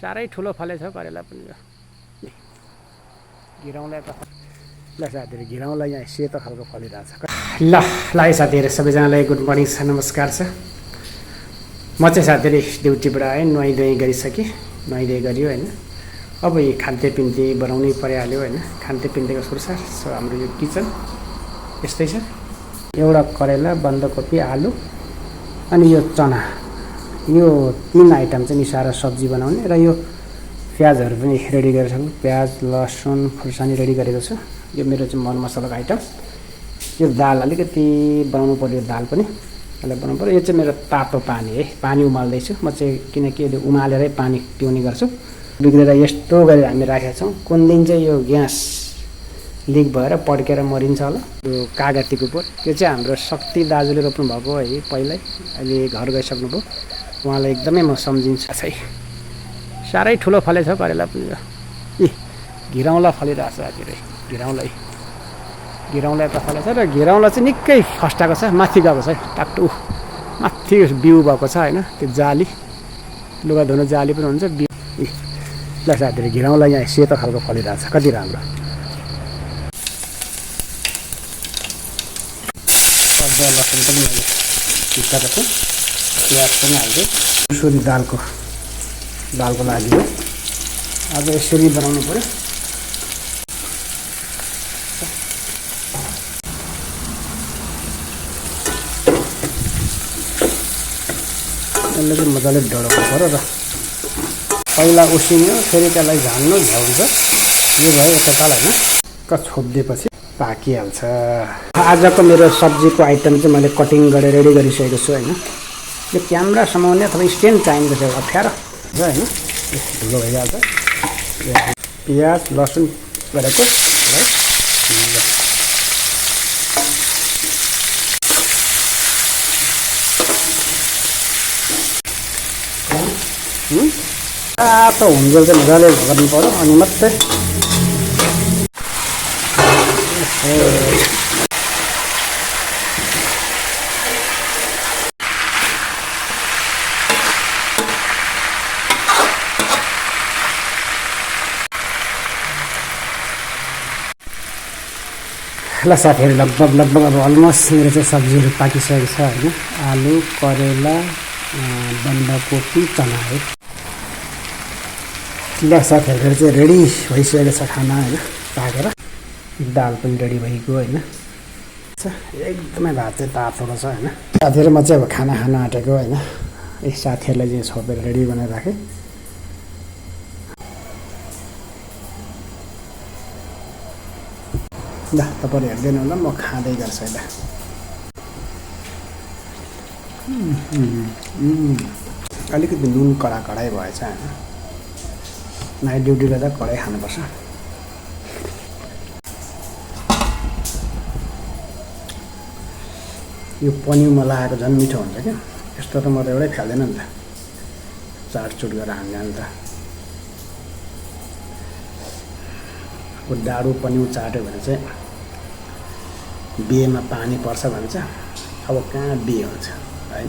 साह्रै ठुलो फलेछ करेला पनि यो घिरौँला त ल साथीहरू घिरौँला यहाँ सेतो खालको फलिरहेछ ल साथीहरू सबैजनालाई गुड मर्निङ छ नमस्कार छ म चाहिँ साथीहरू ड्युटीबाट आएँ नुहाइधुवाइ गरिसकेँ नुहाइधुवाइ गरियो होइन अब यो खाद्यपिण्डी बनाउनै परिहाल्यो होइन खाद्यपिण्डीको सुरसार सो हाम्रो यो किचन यस्तै छ एउटा करेला बन्दाकोपी आलु अनि यो चना यो 3 आइटम चाहिँ मिसाएर सब्जी बनाउने र यो प्याजहरू पनि रेडी गरेको छु प्याज लसुन खुर्सानी रेडी गरेको छु यो मेरो चाहिँ मर मसलाको आइटम यो दाल अलिकति बनाउनु पर्यो दाल पनि यसलाई बनाउनु पर्यो यो चाहिँ मेरो तातो पानी है पानी उमाल्दैछु म चाहिँ किनकि यसले उमालेरै पानी पिउने गर्छु बिग्रेर यस्तो गरेर हामी राखेका छौँ कुन दिन चाहिँ यो ग्यास लिक भएर पड्केर मरिन्छ होला यो कागतीको बोट त्यो चाहिँ हाम्रो शक्ति दाजुले रोप्नु भएको है पहिल्यै अहिले घर गइसक्नुभयो उहाँलाई एकदमै म सम्झिन्छु है साह्रै ठुलो फलेछ करेला पनि यो घिरौँला फलिरहेछ साथीहरू घिरौँला त फलेछ र घिरौँला चाहिँ निकै फस्टाएको छ माथि गएको छ टाक्टु माथि बिउ भएको छ होइन त्यो जाली लुगा धुनु जाली पनि हुन्छ बिउ ल साथीहरू घिरौँला यहाँ सेतो खालको फलिरहेछ कति राम्रो अदुवा लसुन पनि मैले पिसाएको छु प्याज पनि हाल्दै मुसुरी दालको लागि हो आज यसरी बनाउनु पर्यो यसले चाहिँ मजाले डढाउनु पर्यो र पहिला उसिन्यो फेरि त्यसलाई झान्नु झ्याउँछ यो भयो एकताल होइन छोपिदिएपछि पाकिहाल्छ आजको मेरो सब्जीको आइटम चाहिँ मैले कटिङ गरेर रेडी गरिसकेको छु होइन यो क्यामेरा समाउने अथवा स्ट्यान्ड चाहिएको छ अप्ठ्यारो छ होइन ढुलो भइहाल्छ प्याज लसुन गरेको तातो हुन्जेल चाहिँ मजाले गर्नु पर्यो अनि मात्रै ल साथीहरू लगभग अब अलमोस्ट मेरो चाहिँ सब्जीहरू पाकिसकेको छ होइन आलु करेला बन्दाकोपी चना है ल साथीहरू चाहिँ रेडी भइसकेको छ खाना होइन पाकेर दाल पनि रेडी भइगयो होइन एकदमै भात चाहिँ तातो छ होइन साथीहरू म चाहिँ अब खाना खान आँटेको होइन यी साथीहरूलाई चाहिँ छोपेर रेडी बनाएर राखेँ ल तपाईँहरू हेर्दैन होला म खाँदै गर्छु ल अलिकति नुन कडै भएछ होइन नाइट ड्युटी गर्दा कडै खानुपर्छ यो पनिरमा लगाएको झन् मिठो हुन्छ क्या यस्तो त म त एउटै खाँदैन नि त चाटचुट गरेर हान्ने अन्त डाडु पनिउ चाट्यो भने चाहिँ बिहेमा पानी पर्छ भन्छ अब कहाँ बिहे हुन्छ होइन